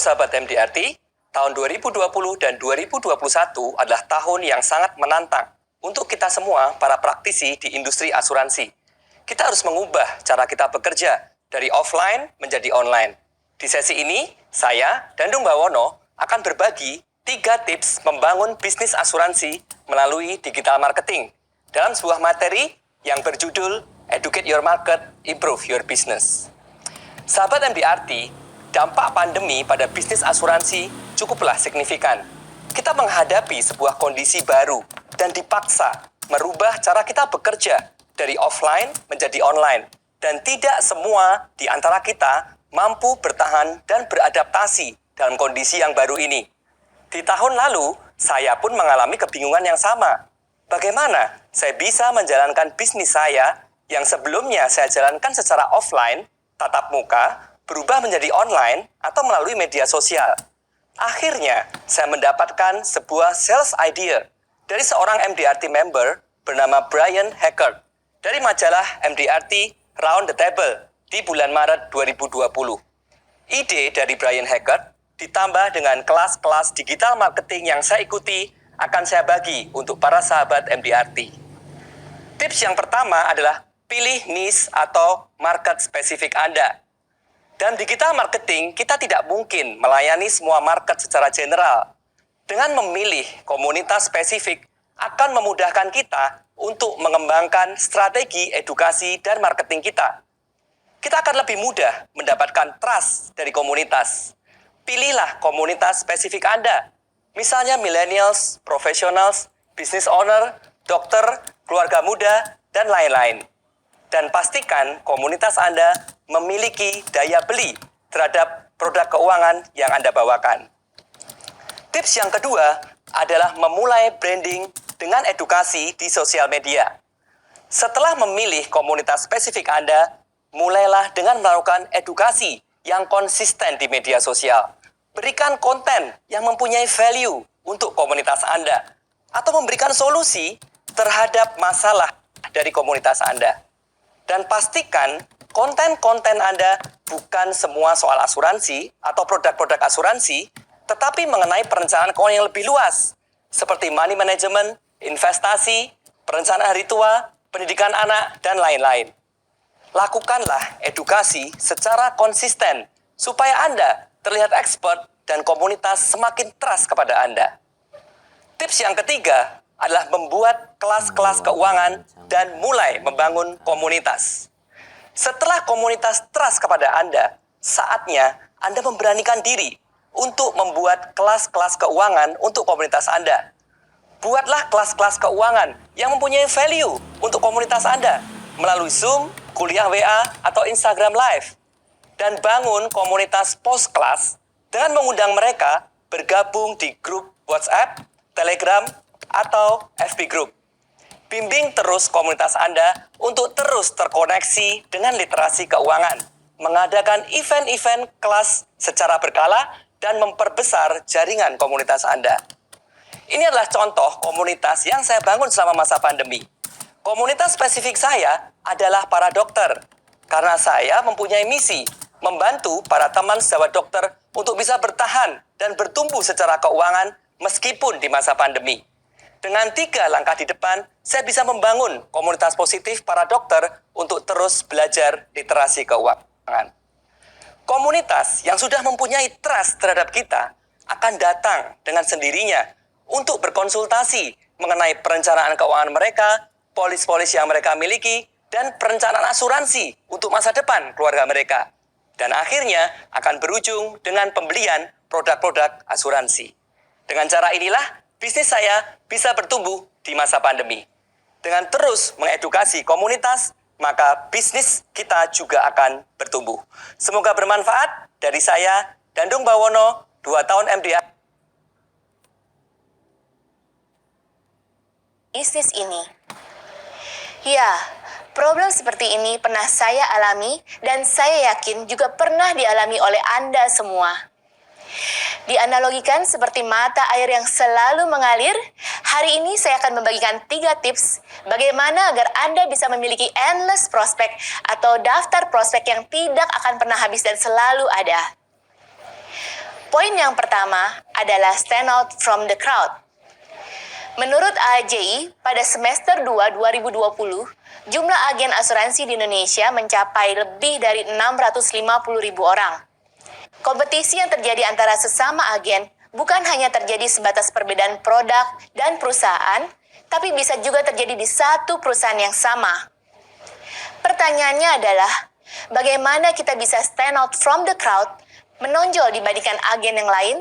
sahabat MDRT, tahun 2020 dan 2021 adalah tahun yang sangat menantang untuk kita semua para praktisi di industri asuransi. Kita harus mengubah cara kita bekerja dari offline menjadi online. Di sesi ini, saya, Dandung Bawono, akan berbagi 3 tips membangun bisnis asuransi melalui digital marketing dalam sebuah materi yang berjudul Educate Your Market, Improve Your Business. Sahabat MDRT, dampak pandemi pada bisnis asuransi cukuplah signifikan. Kita menghadapi sebuah kondisi baru dan dipaksa merubah cara kita bekerja dari offline menjadi online. Dan tidak semua di antara kita mampu bertahan dan beradaptasi dalam kondisi yang baru ini. Di tahun lalu, saya pun mengalami kebingungan yang sama. Bagaimana saya bisa menjalankan bisnis saya yang sebelumnya saya jalankan secara offline, tatap muka, berubah menjadi online atau melalui media sosial. Akhirnya, saya mendapatkan sebuah sales idea dari seorang MDRT member bernama Brian Hackert dari majalah MDRT Round the Table di bulan Maret 2020. Ide dari Brian Hackert ditambah dengan kelas-kelas digital marketing yang saya ikuti akan saya bagi untuk para sahabat MDRT. Tips yang pertama adalah pilih niche atau market spesifik Anda. Dalam digital marketing, kita tidak mungkin melayani semua market secara general. Dengan memilih komunitas spesifik akan memudahkan kita untuk mengembangkan strategi edukasi dan marketing kita. Kita akan lebih mudah mendapatkan trust dari komunitas. Pilihlah komunitas spesifik Anda. Misalnya millennials, professionals, business owner, dokter, keluarga muda, dan lain-lain. Dan pastikan komunitas Anda memiliki daya beli terhadap produk keuangan yang Anda bawakan. Tips yang kedua adalah memulai branding dengan edukasi di sosial media. Setelah memilih komunitas spesifik Anda, mulailah dengan melakukan edukasi yang konsisten di media sosial. Berikan konten yang mempunyai value untuk komunitas Anda, atau memberikan solusi terhadap masalah dari komunitas Anda. Dan pastikan konten-konten Anda bukan semua soal asuransi atau produk-produk asuransi, tetapi mengenai perencanaan keuangan yang lebih luas, seperti money management, investasi, perencanaan hari tua, pendidikan anak, dan lain-lain. Lakukanlah edukasi secara konsisten, supaya Anda terlihat expert dan komunitas semakin trust kepada Anda. Tips yang ketiga adalah membuat kelas-kelas keuangan dan mulai membangun komunitas. Setelah komunitas trust kepada Anda, saatnya Anda memberanikan diri untuk membuat kelas-kelas keuangan untuk komunitas Anda. Buatlah kelas-kelas keuangan yang mempunyai value untuk komunitas Anda melalui Zoom, kuliah WA, atau Instagram Live. Dan bangun komunitas post-class dengan mengundang mereka bergabung di grup WhatsApp, Telegram, atau FB Group. Bimbing terus komunitas Anda untuk terus terkoneksi dengan literasi keuangan, mengadakan event-event kelas secara berkala, dan memperbesar jaringan komunitas Anda. Ini adalah contoh komunitas yang saya bangun selama masa pandemi. Komunitas spesifik saya adalah para dokter, karena saya mempunyai misi membantu para teman sejawat dokter untuk bisa bertahan dan bertumbuh secara keuangan meskipun di masa pandemi. Dengan 3 langkah di depan, saya bisa membangun komunitas positif para dokter untuk terus belajar literasi keuangan. Komunitas yang sudah mempunyai trust terhadap kita akan datang dengan sendirinya untuk berkonsultasi mengenai perencanaan keuangan mereka, polis-polis yang mereka miliki, dan perencanaan asuransi untuk masa depan keluarga mereka. Dan akhirnya akan berujung dengan pembelian produk-produk asuransi. Dengan cara inilah, bisnis saya bisa bertumbuh di masa pandemi. Dengan terus mengedukasi komunitas, maka bisnis kita juga akan bertumbuh. Semoga bermanfaat. Dari saya, Dandung Bawono, 2 tahun MDRT. Bisnis ini. Ya, problem seperti ini pernah saya alami dan saya yakin juga pernah dialami oleh Anda semua. Dianalogikan seperti mata air yang selalu mengalir, hari ini saya akan membagikan 3 tips bagaimana agar Anda bisa memiliki endless prospek atau daftar prospek yang tidak akan pernah habis dan selalu ada. Poin yang pertama adalah stand out from the crowd. Menurut AAJI, pada semester 2 2020, jumlah agen asuransi di Indonesia mencapai lebih dari 650.000 orang. Kompetisi yang terjadi antara sesama agen bukan hanya terjadi sebatas perbedaan produk dan perusahaan, tapi bisa juga terjadi di satu perusahaan yang sama. Pertanyaannya adalah, bagaimana kita bisa stand out from the crowd, menonjol dibandingkan agen yang lain?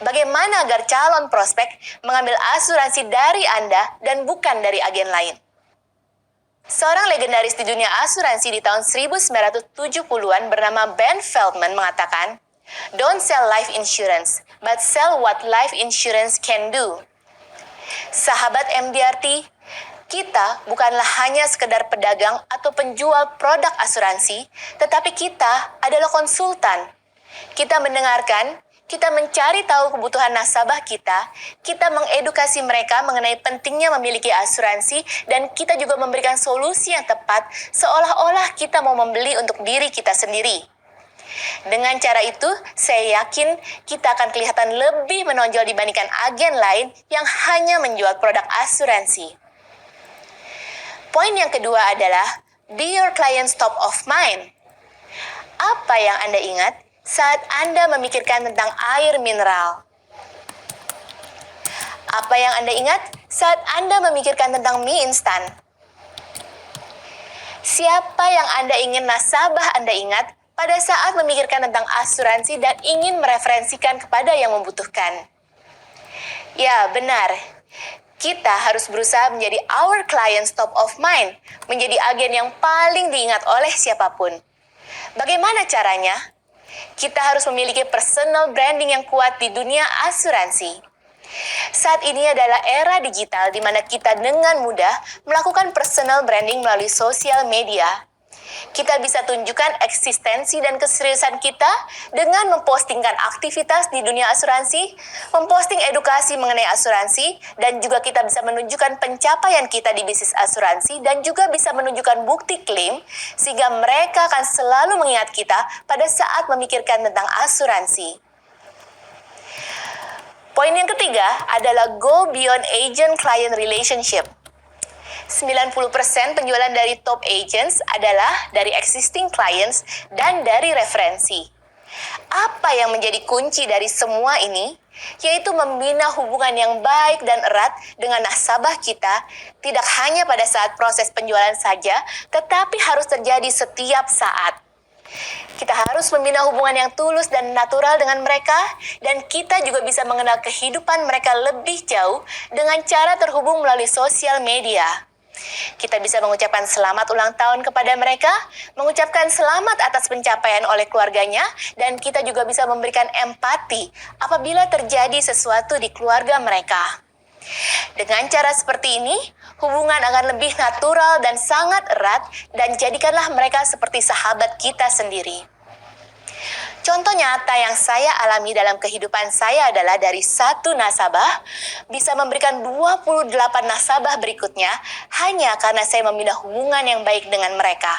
Bagaimana agar calon prospek mengambil asuransi dari Anda dan bukan dari agen lain? Seorang legendaris di dunia asuransi di tahun 1970-an bernama Ben Feldman mengatakan, "Don't sell life insurance, but sell what life insurance can do." Sahabat MDRT, kita bukanlah hanya sekedar pedagang atau penjual produk asuransi, tetapi kita adalah konsultan. Kita mendengarkan, kita mencari tahu kebutuhan nasabah kita mengedukasi mereka mengenai pentingnya memiliki asuransi, dan kita juga memberikan solusi yang tepat seolah-olah kita mau membeli untuk diri kita sendiri. Dengan cara itu, saya yakin kita akan kelihatan lebih menonjol dibandingkan agen lain yang hanya menjual produk asuransi. Poin yang kedua adalah, be your client's top of mind. Apa yang Anda ingat saat Anda memikirkan tentang air mineral? Apa yang Anda ingat saat Anda memikirkan tentang mie instan? Siapa yang Anda ingin nasabah Anda ingat pada saat memikirkan tentang asuransi dan ingin mereferensikan kepada yang membutuhkan? Ya, benar. Kita harus berusaha menjadi our client's top of mind, menjadi agen yang paling diingat oleh siapapun. Bagaimana caranya? Kita harus memiliki personal branding yang kuat di dunia asuransi. Saat ini adalah era digital di mana kita dengan mudah melakukan personal branding melalui sosial media. Kita bisa tunjukkan eksistensi dan keseriusan kita dengan mempostingkan aktivitas di dunia asuransi, memposting edukasi mengenai asuransi, dan juga kita bisa menunjukkan pencapaian kita di bisnis asuransi dan juga bisa menunjukkan bukti klaim sehingga mereka akan selalu mengingat kita pada saat memikirkan tentang asuransi. Poin yang ketiga adalah go beyond agent-client relationship. 90% penjualan dari top agents adalah dari existing clients dan dari referensi. Apa yang menjadi kunci dari semua ini? Yaitu membina hubungan yang baik dan erat dengan nasabah kita, tidak hanya pada saat proses penjualan saja, tetapi harus terjadi setiap saat. Kita harus membina hubungan yang tulus dan natural dengan mereka, dan kita juga bisa mengenal kehidupan mereka lebih jauh dengan cara terhubung melalui sosial media. Kita bisa mengucapkan selamat ulang tahun kepada mereka, mengucapkan selamat atas pencapaian oleh keluarganya, dan kita juga bisa memberikan empati apabila terjadi sesuatu di keluarga mereka. Dengan cara seperti ini, hubungan akan lebih natural dan sangat erat, dan jadikanlah mereka seperti sahabat kita sendiri. Contoh nyata yang saya alami dalam kehidupan saya adalah dari satu nasabah bisa memberikan 28 nasabah berikutnya hanya karena saya membina hubungan yang baik dengan mereka.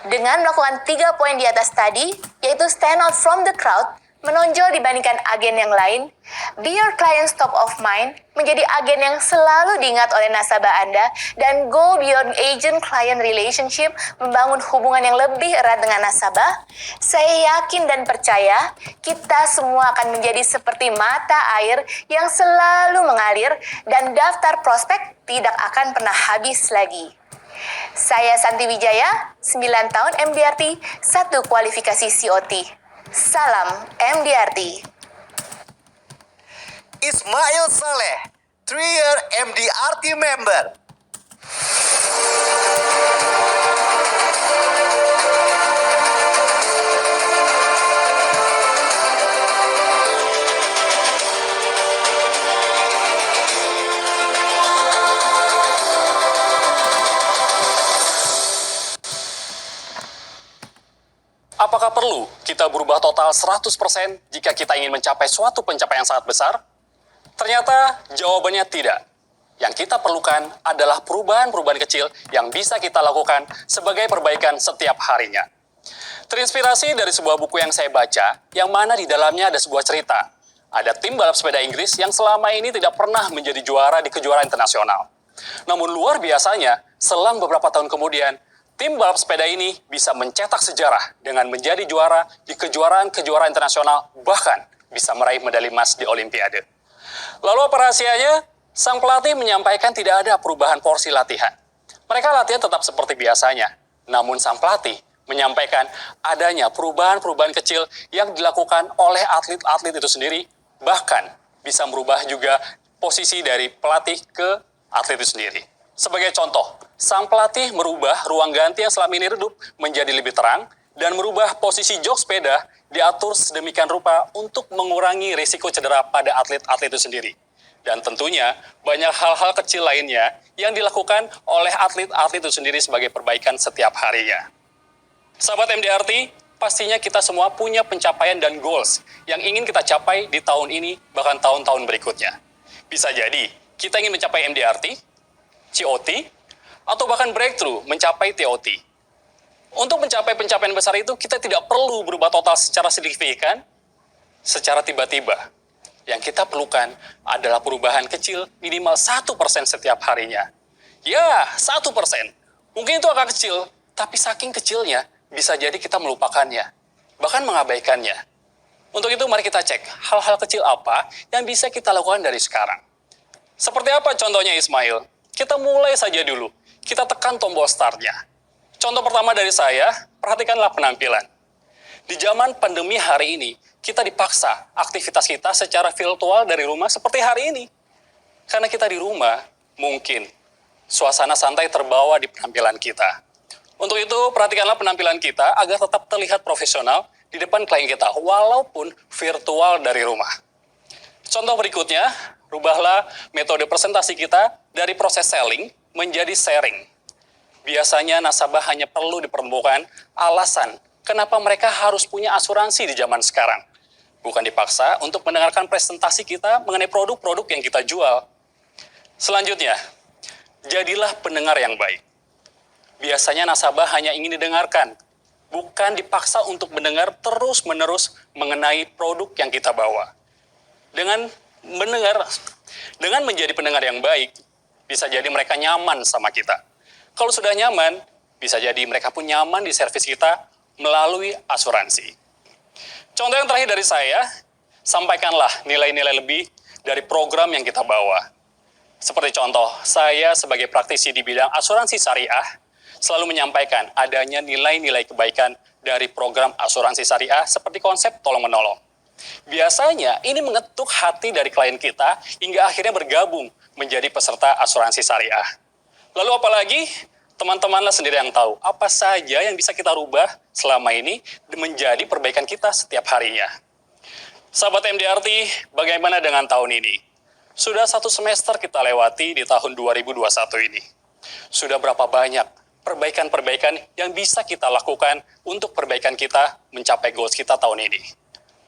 Dengan melakukan 3 poin di atas tadi, yaitu stand out from the crowd, menonjol dibandingkan agen yang lain, be your client's top of mind, menjadi agen yang selalu diingat oleh nasabah Anda, dan go beyond agent-client relationship, membangun hubungan yang lebih erat dengan nasabah, saya yakin dan percaya kita semua akan menjadi seperti mata air yang selalu mengalir, dan daftar prospek tidak akan pernah habis lagi. Saya Santi Wijaya, 9 tahun MDRT, 1 kualifikasi COT. Salam MDRT. Ismail Saleh, 3-year MDRT member. Apakah perlu kita berubah total 100% jika kita ingin mencapai suatu pencapaian sangat besar? Ternyata jawabannya tidak. Yang kita perlukan adalah perubahan-perubahan kecil yang bisa kita lakukan sebagai perbaikan setiap harinya. Terinspirasi dari sebuah buku yang saya baca, yang mana di dalamnya ada sebuah cerita. Ada tim balap sepeda Inggris yang selama ini tidak pernah menjadi juara di kejuaraan internasional. Namun luar biasanya, selang beberapa tahun kemudian, tim balap sepeda ini bisa mencetak sejarah dengan menjadi juara di kejuaraan-kejuaraan internasional, bahkan bisa meraih medali emas di Olimpiade. Lalu apa rahasianya? Sang pelatih menyampaikan tidak ada perubahan porsi latihan. Mereka latihan tetap seperti biasanya, namun sang pelatih menyampaikan adanya perubahan-perubahan kecil yang dilakukan oleh atlet-atlet itu sendiri, bahkan bisa merubah juga posisi dari pelatih ke atlet itu sendiri. Sebagai contoh, sang pelatih merubah ruang ganti yang selama ini redup menjadi lebih terang dan merubah posisi jok sepeda diatur sedemikian rupa untuk mengurangi risiko cedera pada atlet-atlet itu sendiri. Dan tentunya banyak hal-hal kecil lainnya yang dilakukan oleh atlet-atlet itu sendiri sebagai perbaikan setiap harinya. Sahabat MDRT, pastinya kita semua punya pencapaian dan goals yang ingin kita capai di tahun ini, bahkan tahun-tahun berikutnya. Bisa jadi, kita ingin mencapai MDRT, COT, atau bahkan breakthrough mencapai TOT. Untuk mencapai pencapaian besar itu, kita tidak perlu berubah total secara signifikan, secara tiba-tiba. Yang kita perlukan adalah perubahan kecil minimal 1% setiap harinya. Ya, 1%. Mungkin itu agak kecil, tapi saking kecilnya, bisa jadi kita melupakannya, bahkan mengabaikannya. Untuk itu mari kita cek hal-hal kecil apa yang bisa kita lakukan dari sekarang. Seperti apa contohnya Ismail? Kita mulai saja dulu, kita tekan tombol start-nya. Contoh pertama dari saya, perhatikanlah penampilan. Di zaman pandemi hari ini, kita dipaksa aktivitas kita secara virtual dari rumah seperti hari ini. Karena kita di rumah, mungkin suasana santai terbawa di penampilan kita. Untuk itu, perhatikanlah penampilan kita agar tetap terlihat profesional di depan klien kita, walaupun virtual dari rumah. Contoh berikutnya, rubahlah metode presentasi kita dari proses selling menjadi sharing. Biasanya nasabah hanya perlu dipertemukan alasan kenapa mereka harus punya asuransi di zaman sekarang. Bukan dipaksa untuk mendengarkan presentasi kita mengenai produk-produk yang kita jual. Selanjutnya, jadilah pendengar yang baik. Biasanya nasabah hanya ingin didengarkan, bukan dipaksa untuk mendengar terus-menerus mengenai produk yang kita bawa. Dengan menjadi pendengar yang baik, bisa jadi mereka nyaman sama kita. Kalau sudah nyaman, bisa jadi mereka pun nyaman di servis kita melalui asuransi. Contoh yang terakhir dari saya, sampaikanlah nilai-nilai lebih dari program yang kita bawa. Seperti contoh, saya sebagai praktisi di bidang asuransi syariah, selalu menyampaikan adanya nilai-nilai kebaikan dari program asuransi syariah seperti konsep tolong-menolong. Biasanya ini mengetuk hati dari klien kita hingga akhirnya bergabung menjadi peserta asuransi syariah. Lalu apalagi teman-temanlah sendiri yang tahu apa saja yang bisa kita rubah selama ini menjadi perbaikan kita setiap harinya. Sahabat MDRT, bagaimana dengan tahun ini? Sudah 1 semester kita lewati di tahun 2021 ini. Sudah berapa banyak perbaikan-perbaikan yang bisa kita lakukan untuk perbaikan kita mencapai goals kita tahun ini.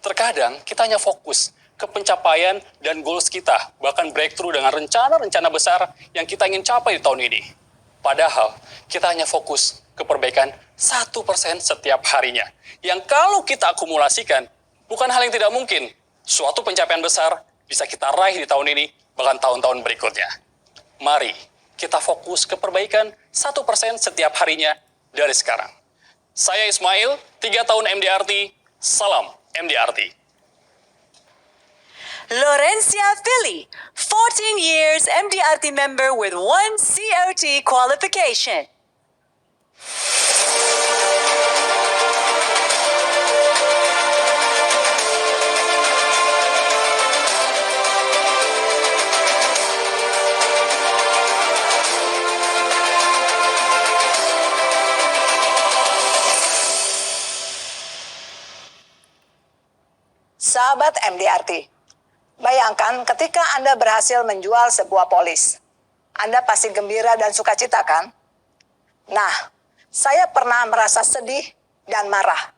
Terkadang kita hanya fokus ke pencapaian dan goals kita, bahkan breakthrough dengan rencana-rencana besar yang kita ingin capai di tahun ini. Padahal kita hanya fokus ke perbaikan 1% setiap harinya. Yang kalau kita akumulasikan, bukan hal yang tidak mungkin. Suatu pencapaian besar bisa kita raih di tahun ini, bahkan tahun-tahun berikutnya. Mari kita fokus ke perbaikan 1% setiap harinya dari sekarang. Saya Ismail, 3 tahun MDRT, salam MDRT. Lorencia Philly, 14 years MDRT member with 1 COT qualification. Sahabat MDRT, bayangkan ketika Anda berhasil menjual sebuah polis. Anda pasti gembira dan sukacita kan? Nah, saya pernah merasa sedih dan marah.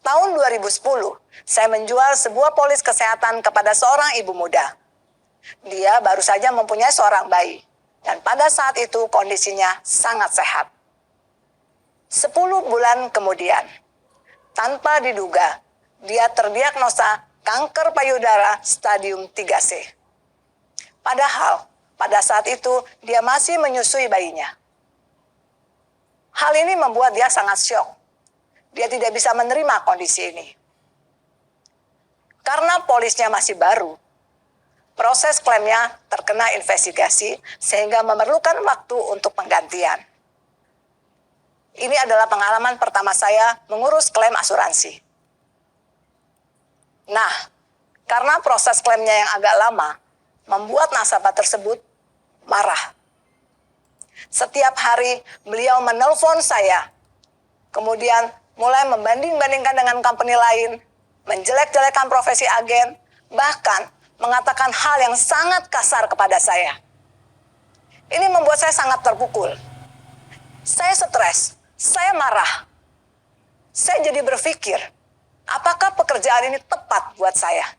Tahun 2010, saya menjual sebuah polis kesehatan kepada seorang ibu muda. Dia baru saja mempunyai seorang bayi, dan pada saat itu kondisinya sangat sehat. 10 bulan kemudian, tanpa diduga, dia terdiagnosa kanker payudara stadium 3C. Padahal, pada saat itu dia masih menyusui bayinya. Hal ini membuat dia sangat syok. Dia tidak bisa menerima kondisi ini. Karena polisnya masih baru, proses klaimnya terkena investigasi sehingga memerlukan waktu untuk penggantian. Ini adalah pengalaman pertama saya mengurus klaim asuransi. Nah, karena proses klaimnya yang agak lama, membuat nasabah tersebut marah. Setiap hari beliau menelpon saya, kemudian mulai membanding-bandingkan dengan company lain, menjelek-jelekan profesi agen, bahkan mengatakan hal yang sangat kasar kepada saya. Ini membuat saya sangat terpukul. Saya stres, saya marah. Saya jadi berpikir, apakah pekerjaan ini tepat buat saya?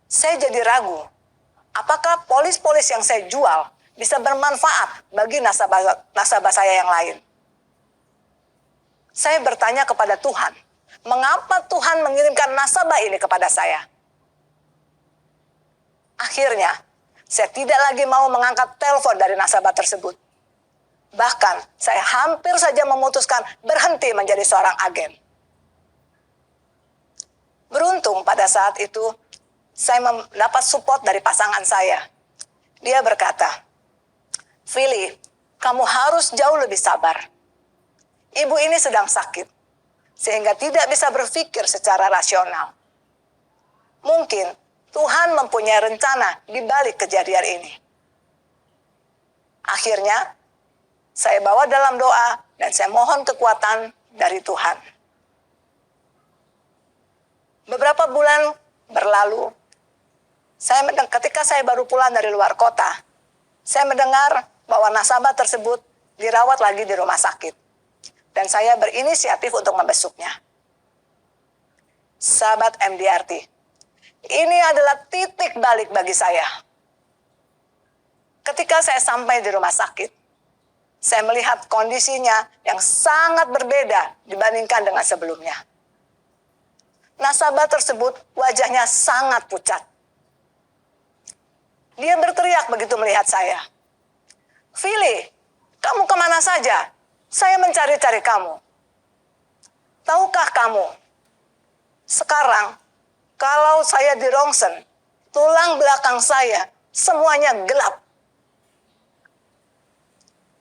Saya jadi ragu, apakah polis-polis yang saya jual bisa bermanfaat bagi nasabah saya yang lain? Saya bertanya kepada Tuhan, mengapa Tuhan mengirimkan nasabah ini kepada saya? Akhirnya, saya tidak lagi mau mengangkat telepon dari nasabah tersebut. Bahkan, saya hampir saja memutuskan berhenti menjadi seorang agen. Beruntung pada saat itu, saya mendapat support dari pasangan saya. Dia berkata, "Fili, kamu harus jauh lebih sabar. Ibu ini sedang sakit, sehingga tidak bisa berpikir secara rasional. Mungkin Tuhan mempunyai rencana di balik kejadian ini." Akhirnya, saya bawa dalam doa dan saya mohon kekuatan dari Tuhan. Beberapa bulan berlalu, ketika saya baru pulang dari luar kota, saya mendengar bahwa nasabah tersebut dirawat lagi di rumah sakit. Dan saya berinisiatif untuk membesuknya. Sahabat MDRT, ini adalah titik balik bagi saya. Ketika saya sampai di rumah sakit, saya melihat kondisinya yang sangat berbeda dibandingkan dengan sebelumnya. Nasabah tersebut wajahnya sangat pucat. Dia berteriak begitu melihat saya. "Fili, kamu kemana saja? Saya mencari-cari kamu. Tahukah kamu, sekarang kalau saya di rongsen, tulang belakang saya semuanya gelap."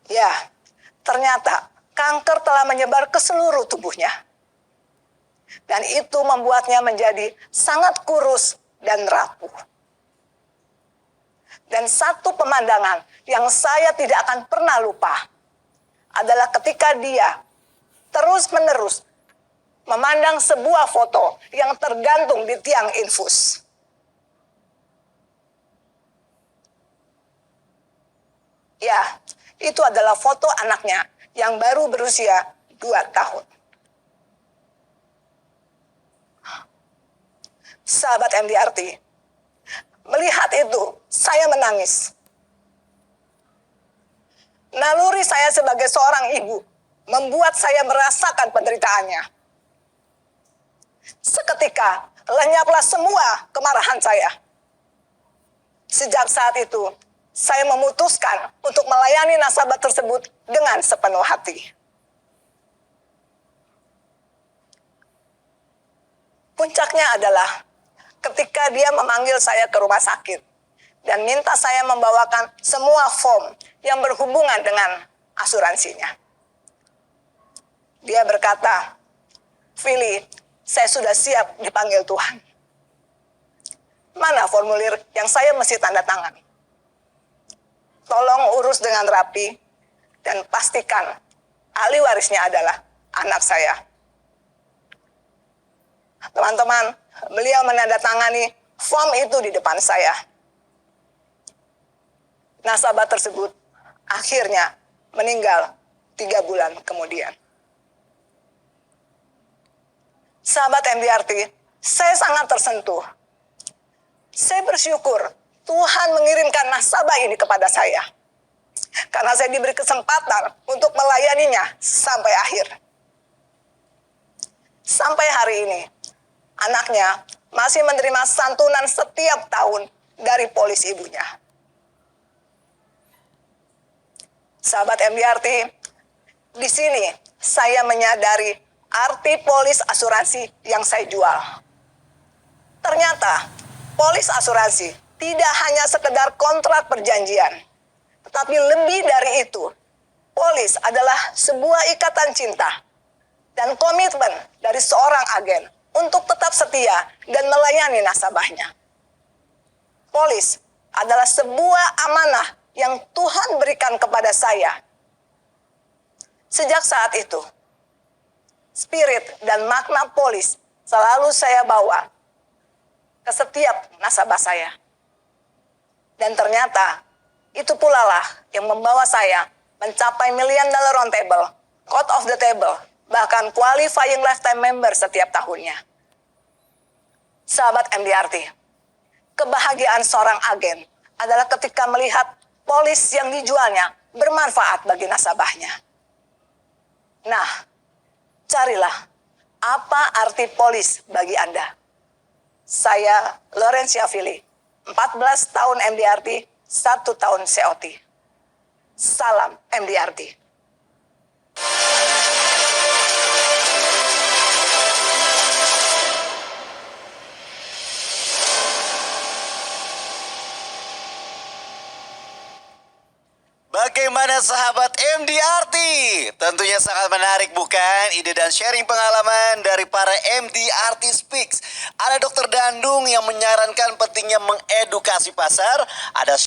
Ya, ternyata kanker telah menyebar ke seluruh tubuhnya. Dan itu membuatnya menjadi sangat kurus dan rapuh. Dan satu pemandangan yang saya tidak akan pernah lupa adalah ketika dia terus-menerus memandang sebuah foto yang tergantung di tiang infus. Ya, itu adalah foto anaknya yang baru berusia 2 tahun. Sahabat MDRT, melihat itu, saya menangis. Naluri saya sebagai seorang ibu membuat saya merasakan penderitaannya. Seketika, lenyaplah semua kemarahan saya. Sejak saat itu, saya memutuskan untuk melayani nasabah tersebut dengan sepenuh hati. Puncaknya adalah ketika dia memanggil saya ke rumah sakit dan minta saya membawakan semua form yang berhubungan dengan asuransinya. Dia berkata, "Fili, saya sudah siap dipanggil Tuhan. Mana formulir yang saya mesti tanda tangan? Tolong urus dengan rapi dan pastikan ahli warisnya adalah anak saya." Teman-teman, beliau menandatangani form itu di depan saya. Nasabah tersebut akhirnya meninggal 3 bulan kemudian. Sahabat MDRT, saya sangat tersentuh. Saya bersyukur Tuhan mengirimkan nasabah ini kepada saya. karena saya diberi kesempatan untuk melayaninya sampai akhir. Sampai hari ini, anaknya masih menerima santunan setiap tahun dari polis ibunya. Sahabat MDRT, di sini saya menyadari arti polis asuransi yang saya jual. Ternyata, polis asuransi tidak hanya sekedar kontrak perjanjian, tetapi lebih dari itu. Polis adalah sebuah ikatan cinta dan komitmen dari seorang agen untuk tetap setia dan melayani nasabahnya. Polis adalah sebuah amanah yang Tuhan berikan kepada saya. Sejak saat itu, spirit dan makna polis selalu saya bawa ke setiap nasabah saya. Dan ternyata itu pula lah yang membawa saya mencapai $1 million round table, quote of the table, bahkan qualifying lifetime member setiap tahunnya. Sahabat MDRT, kebahagiaan seorang agen adalah ketika melihat polis yang dijualnya bermanfaat bagi nasabahnya. Nah, carilah apa arti polis bagi Anda. Saya Lorencia Fili, 14 tahun MDRT, 1 tahun COT. Salam MDRT. Bagaimana sahabat MDRT? Tentunya sangat menarik bukan? Ide dan sharing pengalaman dari para MDRT Speaks. Ada Dr. Dandung yang menyarankan pentingnya mengedukasi pasar. Ada